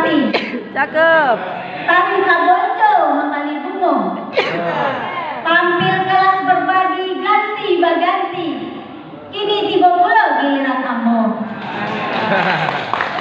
Hormati. Cakep. Tari Kabojo Mangkali Bungo. Tampil kelas berbagi ganti baganti. Kini tiba pula giliran ammo.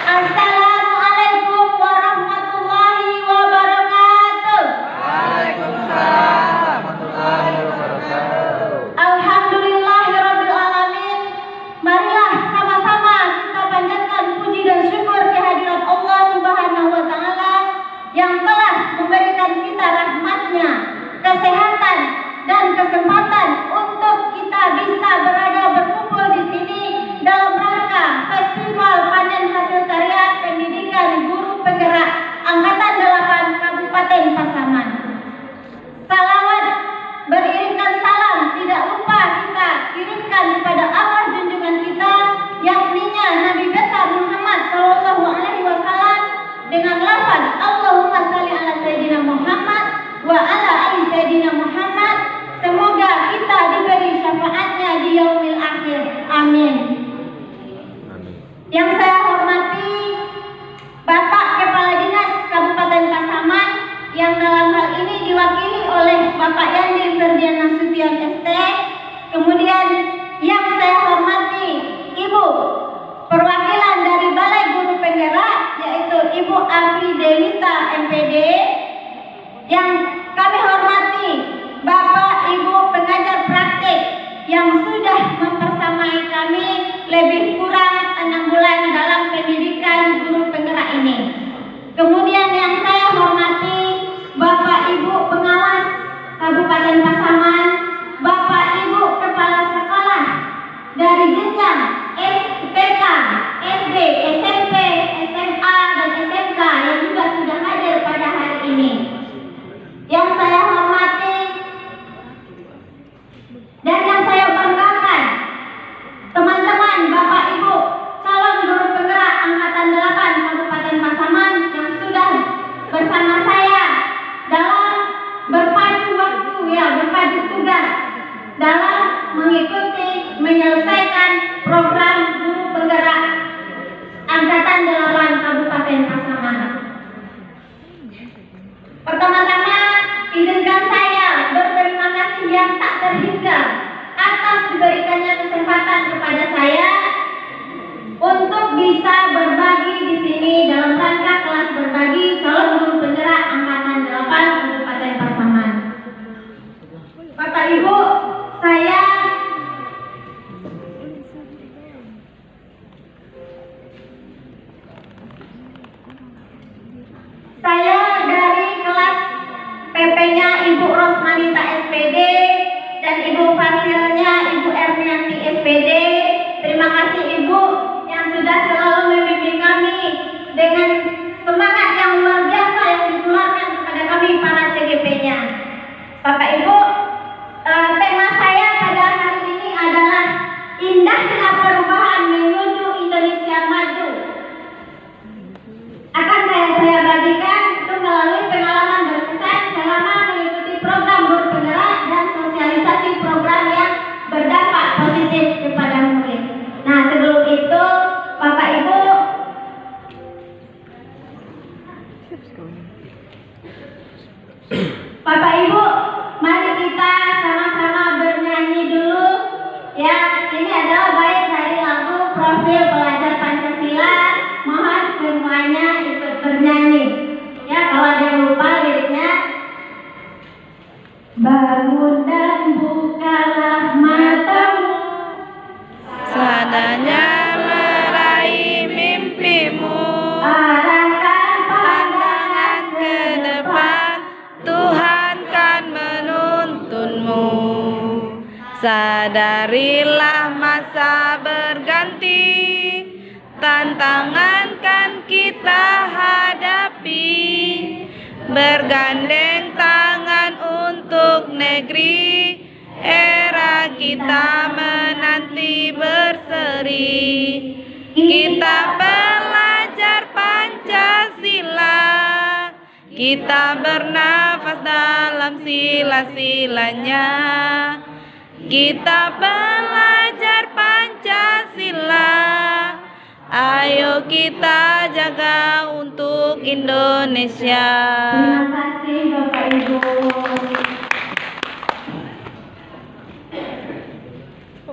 Assalamualaikum warahmatullahi wabarakatuh. Waalaikumsalam warahmatullahi wabarakatuh. Alhamdulillahirabbil alamin. Marilah sama-sama kita panjatkan puji dan syukur kehadirat Allah Subhanahu wa taala yang telah memberikan kita rahmatnya, kesehatan dan kesempatan untuk kita bisa berada berkumpul di sini dalam rangka Festival Panen Hasil Karya Pendidikan Guru Penggerak Angkatan 8 Kabupaten Pasaman. Salawat beriringkan salam tidak lupa kita kirimkan kepada Allah junjungan kita, yakninya Nabi besar Muhammad Sallallahu Alaihi Wasallam dengan lafaz Allahumma shalli ala Sayyidina Muhammad wa ala ali Sayyidina Muhammad. Semoga kita diberi syafaatnya di yaumil akhir. Amin. Yang saya hormati Bapak Kepala Dinas Kabupaten Pasaman yang dalam hal ini diwakili oleh Bapak Yandi Ferdian Nasution ST. Kemudian yang saya hormati Ibu perwakilan dari Balai Guru Penggerak, yaitu Ibu Afri Dewita MPD. Yang kami hormati Bapak Ibu pengajar praktik yang sudah mempersamai kami lebih kurang 6 bulan dalam pendidikan guru penggerak ini. Kemudian yang saya hormati Bapak Ibu pengawas Kabupaten Pasaman, Bapak Ibu kepala sekolah dari jenjang TK, SD, SMP, SMA dan SMK yang juga sudah hadir pada hari ini. Yang saya hormati dan yang saya banggakan, teman-teman Bapak Ibu calon guru penggerak Angkatan 8 Kabupaten Pasaman yang sudah bersama saya dalam berpacu waktu, berpacu tugas dalam mengikuti menyelesaikan program guru penggerak Angkatan 8 Kabupaten Pasaman. Pertama-tama izinkan saya berterima kasih yang tak terhingga atas diberikannya kesempatan kepada saya untuk bisa berbagi di sini dalam rangka kelas berbagi calon guru penggerak Angkatan 8 Kabupaten Pasaman. Bapak Ibu, saya dari kelas PP-nya Ibu Rosmanita SPD dan Ibu Fasilnya Ibu Ernianti SPD. Terima kasih Ibu yang sudah selalu membimbing kami dengan semangat yang luar biasa yang ditularkan kepada kami para CGP-nya. Bapak Ibu, tema saya pada hari ini adalah indahnya perubahan menuju Indonesia maju. Akan saya bagikan itu melalui pengalaman berkesan selama mengikuti program guru penggerak dan sosialisasi program yang berdampak positif kepada murid. Nah, sebelum itu Bapak Ibu, mari kita sama-sama bernyanyi dulu ya. Ini adalah bait dari lagu Profil Pelajar Pancasila. Mohon semuanya ikut bernyanyi. Ya, kalau ada yang lupa liriknya. Bangun dan bukalah matamu, Sadanya meraih mimpimu, arahkan pandangan ke depan, Tuhan kan menuntunmu. Sadarilah masa berganti, tantangan kan kita hadapi, bergandeng tangan untuk negeri, era kita menanti berseri. Kita belajar Pancasila, kita bernafas dalam sila-silanya. Kita belajar Pancasila, ayo kita jaga untuk Indonesia. Terima kasih Bapak Ibu.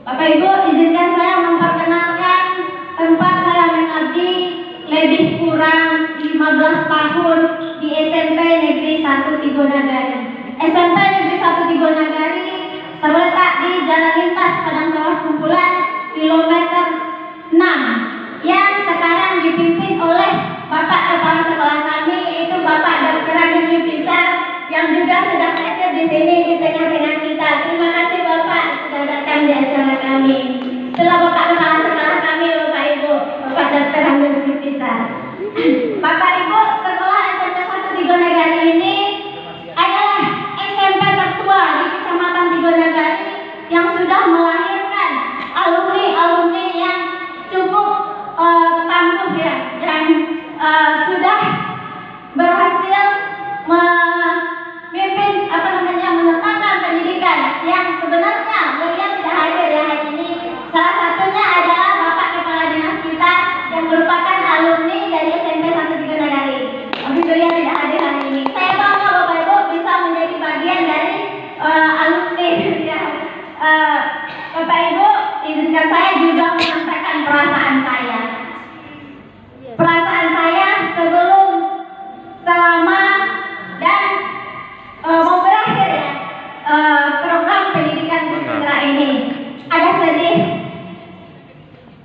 Bapak Ibu, izinkan saya memperkenalkan tempat saya mengabdi lebih kurang 15 tahun di SMP Negeri 1 Tigonagari. SMP Negeri 1 Tigonagari terletak di Jalan Lintas Padang Sawah Kumpulan kilometer 6 yang sekarang dipimpin oleh Bapak Kepala Sekolah kami, yaitu Bapak Dr. Agus Yupisar, yang juga sedang hadir di sini di tengah-tengah kita. Terima kasih Bapak sudah datang di acara kami. Setelah Bapak Kepala Sekolah kami, Bapak Ibu, Bapak Dr. Agus Yupisar. Bapak Ibu, sekolah SMP 1 Tigonagari ini adalah SMP tertua di Kecamatan Tigonagari yang sudah melahirkan alumni-alumni yang cukup tangguh ya, dan sudah berhasil memimpin menetapkan pendidikan yang sebenarnya beliau tidak hadir ya hari ini. Salah satunya adalah Bapak Kepala Dinas kita yang merupakan alumni dari SMP 1 Tigonagari. Tapi beliau tidak hadir hari ini. Saya bangga Bapak Ibu bisa menjadi bagian dari alumni ya. Bapak Ibu, izinkan saya juga menyampaikan perasaan saya. Perasaan saya sebelum, selama, dan mau berakhir ya program pendidikan putra ini. Ada sedih,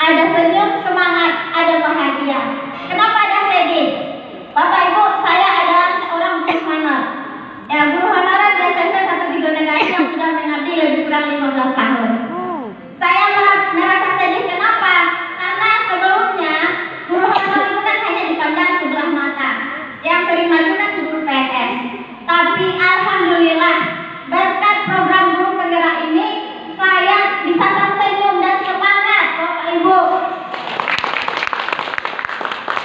ada senyum, semangat, ada bahagia. Kenapa ada sedih? Bapak Ibu, saya adalah seorang guru honor. Ya, guru honorer di SMP 1 Tigonagari yang sudah mengabdi lebih kurang 15 tahun. Saya merasa sedih, kenapa? Karena sebelumnya guru honor itu kan hanya dipandang sebelah mata. Yang sering maju kan guru PNS. Tapi alhamdulillah berkat program guru penggerak ini saya bisa tersenyum dan semangat, Bapak Ibu.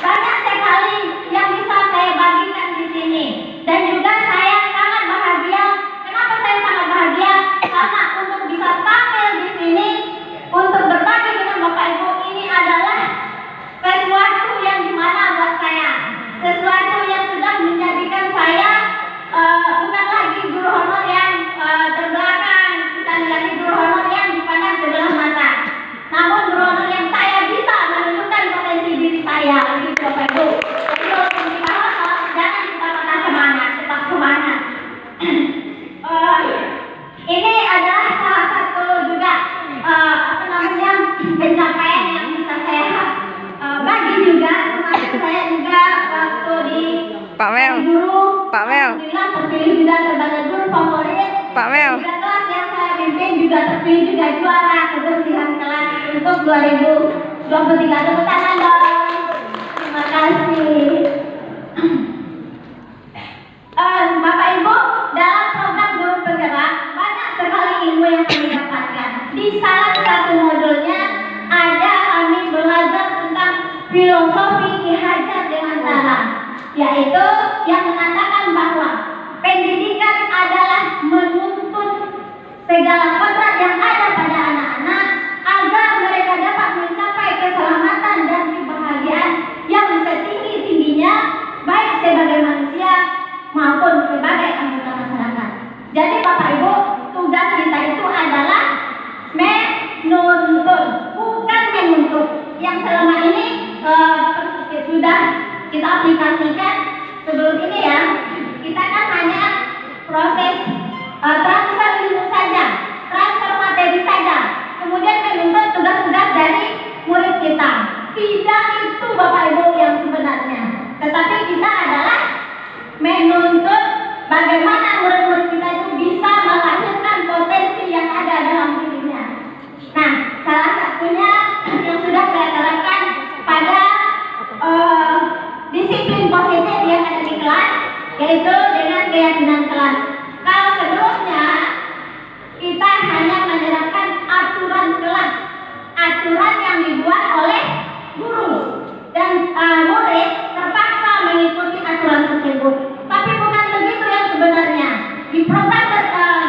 Banyak sekali yang bisa saya bagikan di sini, dan juga saya sangat bahagia. Kenapa saya sangat bahagia? Karena untuk bisa tampil di sini untuk berbagi dengan Bapak Ibu ini adalah sesuatu yang dimana buat saya, sesuatu yang sudah menjadikan saya bukan lagi guru honor yang terbelakang, bukan lagi guru honor yang dipandang sebelah mata, namun guru honor yang saya bisa menunjukkan potensi diri saya, gitu Bapak Ibu. Jadi walaupun kita jangan kita patah semangat, tetap semangat. Ini adalah salah satu juga pencapaian yang bisa saya bagi juga. Kemarin saya juga waktu di Pak Mel, guru, Pak Mel, alhamdulillah terpilih juga sebagai guru favorit. Pak Mel. Juga kelas yang saya pimpin juga terpilih juga juara kebersihan kelas untuk 2023. Tepuk tangan dong. Terima kasih. Bapak Ibu, dalam program guru penggerak banyak sekali ilmu yang kami dapatkan. Di salah satu modulnya ada kami belajar tentang filosofi Ki Hajar Dewantara, yaitu yang mengatakan bahwa pendidikan adalah menuntut segala kodrat yang ada pada anak-anak agar mereka dapat mencapai keselamatan dan kebahagiaan yang setinggi-tingginya, baik sebagai manusia maupun sebagai anggota masyarakat. Jadi Bapak Ibu, tugas kita itu adalah menuntut, bukan menuntut. Yang selama ini sudah kita aplikasikan sebelum ini ya, kita kan hanya proses transfer ilmu saja, transfer materi saja, kemudian menuntut tugas-tugas dari murid kita. Tidak itu Bapak Ibu yang sebenarnya, tetapi kita adalah menuntut bagaimana murid-murid kita itu bisa melahirkan potensi yang ada dalam dirinya. Nah, salah satunya yang sudah saya terapkan pada disiplin positif yang ada di kelas, yaitu dengan keyakinan kelas. Kalau sebelumnya kita hanya menerapkan aturan kelas, aturan yang dibuat oleh guru, dan murid terpaksa mengikuti aturan tersebut. Tapi bukan begitu yang sebenarnya. Di program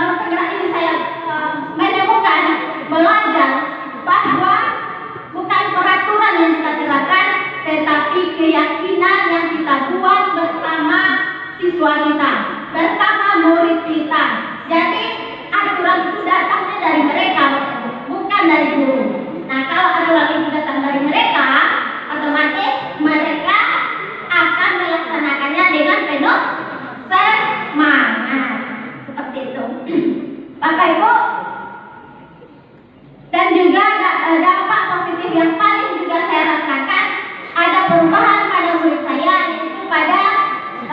guru penggerak ini saya menemukan, belajar bahwa bukan peraturan yang kita terapkan, tetapi keyakinan yang kita buat siswa kita, bersama murid kita. Jadi aturan itu datangnya dari mereka, bukan dari guru. Nah, kalau aturan itu datang dari mereka, otomatis mereka akan melaksanakannya dengan penuh semangat. Seperti itu. Bapak Ibu, dan juga dampak positif yang paling juga saya rasakan ada perubahan pada murid saya, yaitu pada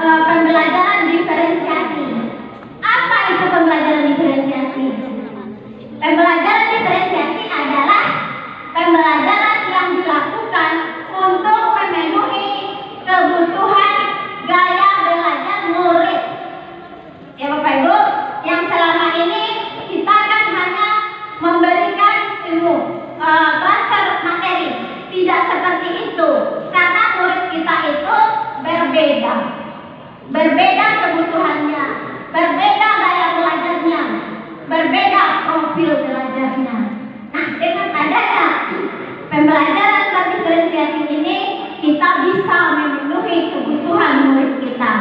pembelajaran diferensiasi. Apa itu pembelajaran diferensiasi? Pembelajaran diferensiasi adalah pembelajaran yang dilakukan untuk memenuhi kebutuhan gaya belajar murid. Ya Bapak Ibu, yang selama ini kita kan hanya memberikan ilmu, transfer materi. Tidak seperti itu, karena murid kita itu berbeda kebutuhannya, berbeda gaya belajarnya, berbeda profil belajarnya. Nah, dengan adanya pembelajaran berdiferensiasi ini, kita bisa memenuhi kebutuhan murid kita.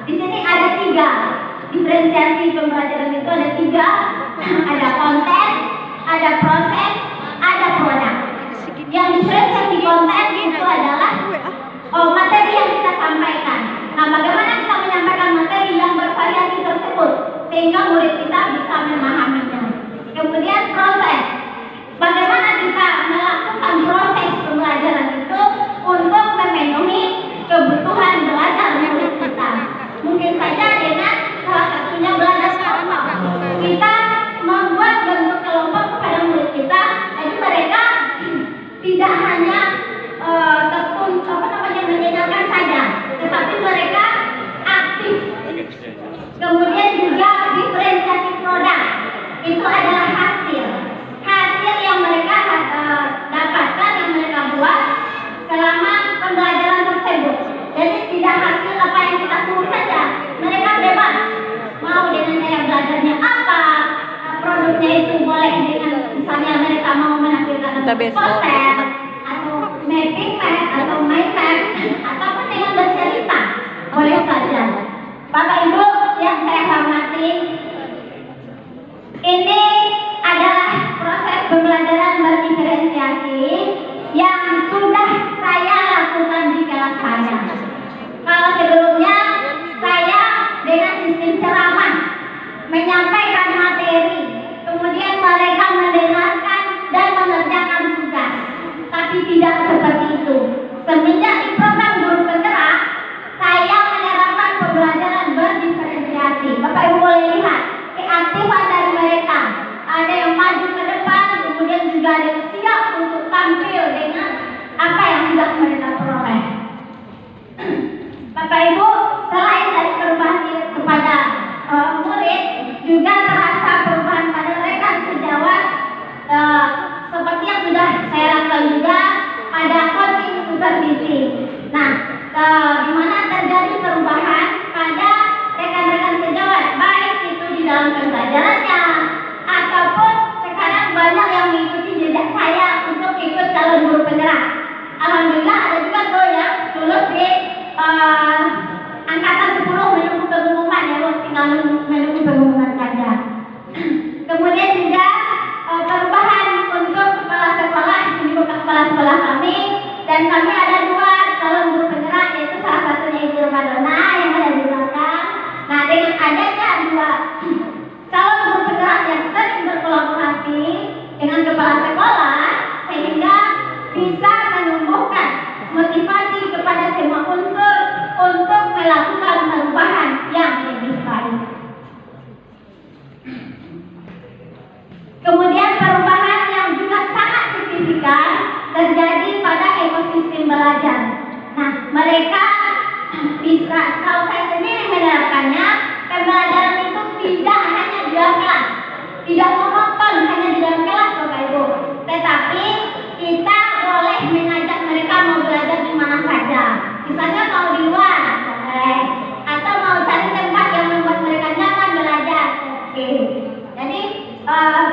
Di sini ada 3 diferensiasi pembelajaran itu, ada 3, ada konten, ada proses, ada produk. Yang diferensiasi konten itu adalah materi yang kita sampaikan. Nah, bagaimana kita menyampaikan materi yang bervariasi tersebut sehingga murid kita bisa memahaminya. Kemudian proses, bagaimana kita melakukan proses pembelajaran itu untuk memenuhi kebutuhan belajar murid kita. Mungkin saja dengan salah satunya belajar kelompok. Kita membuat bentuk kelompok kepada murid kita, jadi mereka tidak hanya mendengarkan saja, tetapi mereka aktif. Kemudian juga diferensiasi produk, itu adalah hasil yang mereka dapatkan, yang mereka buat selama pembelajaran tersebut. Jadi tidak hasil apa yang kita suruh saja, mereka bebas mau dengan gaya belajarnya apa. Produknya itu boleh dengan misalnya mereka mau menampilkan poster atau mapping map atau mind map ataupun dengan bercerita, boleh saja. Bapak Ibu yang saya hormati, ini adalah proses pembelajaran berdiferensiasi yang sudah saya lakukan di kelas saya. Kalau sebelumnya saya dengan sistem ceramah menyampaikan materi, kemudian mereka mendengarkan dan mengerjakan tugas. Tapi tidak seperti itu. Semenjak di program guru penggerak, saya menerapkan pembelajaran berdiferensiasi. Bapak Ibu boleh lihat keaktifan dari mereka. Ada yang maju ke depan, kemudian juga ada yang siap untuk tampil dengan apa yang sudah mereka peroleh. Bapak Ibu, selain dari perubahan kepada murid, juga terasa perubahan pada rekan sejawat, seperti yang sudah saya lakukan juga ada coaching supervisi. Nah, di mana terjadi perubahan pada rekan-rekan sejawat, baik itu di dalam pembelajarannya ataupun sekarang banyak yang mengikuti jejak saya untuk ikut calon guru penggerak. Alhamdulillah ada juga tuh yang lulus di angkatan 10 menunggu pengumuman, ya Bu, tinggal menunggu pengumuman saja. Kemudian juga perubahan untuk kepala sekolah, ibu kepala sekolah kami, dan kami ada 2 calon guru penggerak, yaitu salah satunya Ibu Ramadona yang ada di belakang. Nah, dengan adanya 2 calon guru penggerak yang sering berkolaborasi dengan kepala sekolah, sehingga bisa menumbuhkan motivasi kepada semua unsur untuk melakukan perubahan yang lebih baik. Kemudian perubahan yang juga sangat signifikan terjadi pada ekosistem belajar. Nah, mereka bisa, kalau saya sendiri menerapkannya, pembelajaran itu tidak hanya di dalam kelas, tidak monoton hanya di dalam kelas Bapak Ibu, tetapi kita boleh mengajak mereka mau belajar di mana saja. Misalnya mau di luar, boleh, atau mau cari tempat yang membuat mereka nyaman belajar. Oke. Jadi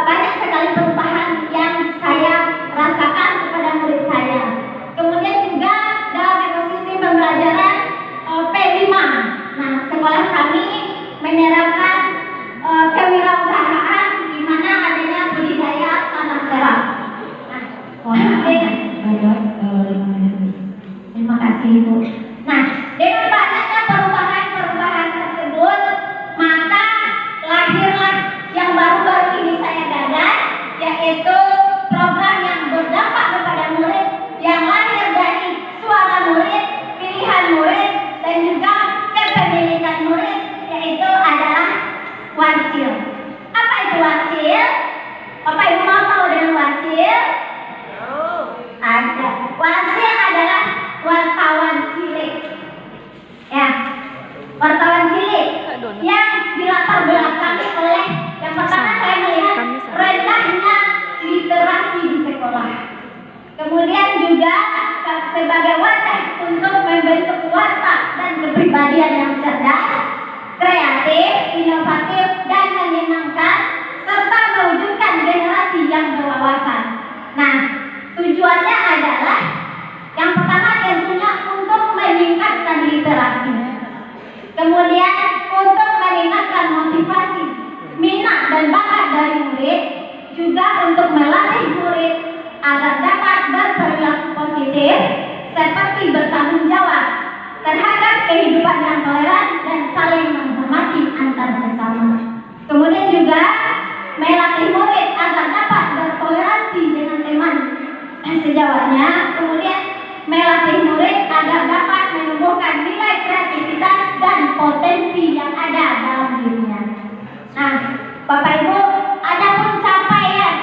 banyak sekali perubahan yang saya rasakan kepada murid saya. Kemudian juga dalam ekosistem pembelajaran P5 yang dilatar belakangi oleh yang pertama saya melihat rendahnya literasi di sekolah. Kemudian juga sebagai wadah untuk membentuk watak dan kepribadian yang cerdas, kreatif, inovatif, dan menyenangkan, serta mewujudkan generasi yang berwawasan. Nah, tujuannya adalah yang pertama tentunya untuk meningkatkan literasi, kemudian untuk meningkatkan motivasi, minat dan bakat dari murid, juga untuk melatih murid agar dapat berperilaku positif seperti bertanggung jawab terhadap kehidupan yang toleran dan saling menghormati antar sesama. Kemudian juga melatih murid agar dapat bertoleransi dengan teman sejawatnya. Kemudian melatih murid agar dapat menumbuhkan nilai kreativitas dan potensi yang ada dalam dirinya. Nah, Bapak Ibu, ada pun capaian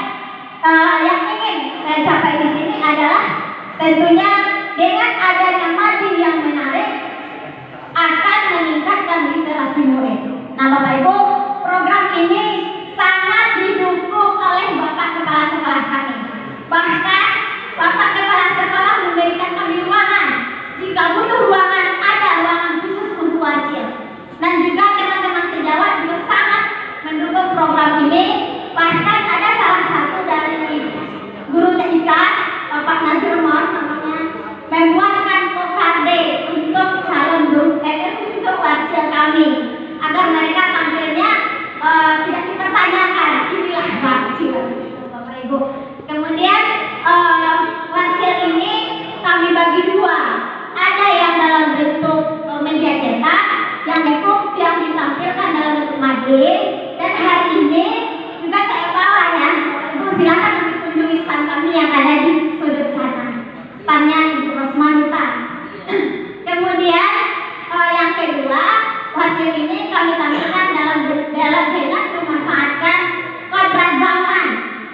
yang ingin saya capai di sini adalah tentunya dengan adanya mading yang menarik akan meningkatkan literasi murid. Nah, Bapak Ibu, program ini sangat didukung oleh Bapak Kepala Sekolah kami. Bahkan Bapak Kepala Sekolah memberikan kami ruangan. Jika butuh ruangan, ada ruangan khusus untuk wajib. Dan juga teman-teman sejawat juga sangat mendukung program ini. Bahkan ada salah satu dari guru TIK, Bapak Nazir Mon namanya, membuatkan kokarde untuk calon guru untuk wajib kami agar mereka tampilnya tidak dipertanyakan. Inilah wajib, Bapak Ibu. Kemudian wajib ini kami bagi dua. Ada yang dalam bentuk media cetak, yang ditampilkan dalam bentuk mading. Dan hari ini juga saya bawa ya, Ibu silakan kunjungi stand kami yang ada di sudut sana. Standnya di Rosmanutan. Kemudian yang kedua, wajib ini kami tampilkan dalam dengan memanfaatkan kodrat zaman,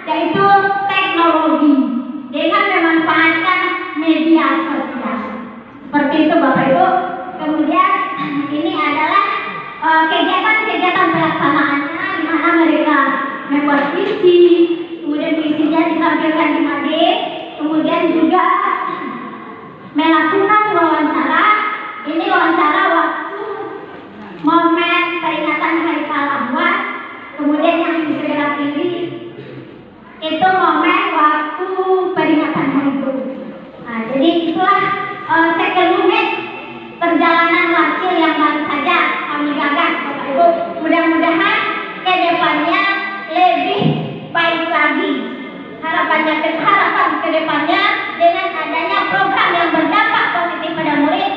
yaitu teknologi, dengan memanfaatkan media sosial. Seperti itu Bapak Ibu. Kemudian ini adalah kegiatan-kegiatan pelaksanaannya, di mana mereka membuat visi, kemudian visinya ditampilkan di mading, kemudian juga melakukan wawancara. Ini wawancara waktu momen peringatan Hari Pahlawan, kemudian yang di sebelah kiri itu momen waktu peringatan Hari Guru. Nah, jadi itulah sekelumit perjalanan wakil yang baru saja kami gagas, Bapak Ibu. Mudah-mudahan ke depannya lebih baik lagi. Harapan ke depannya dengan adanya program yang berdampak positif pada murid,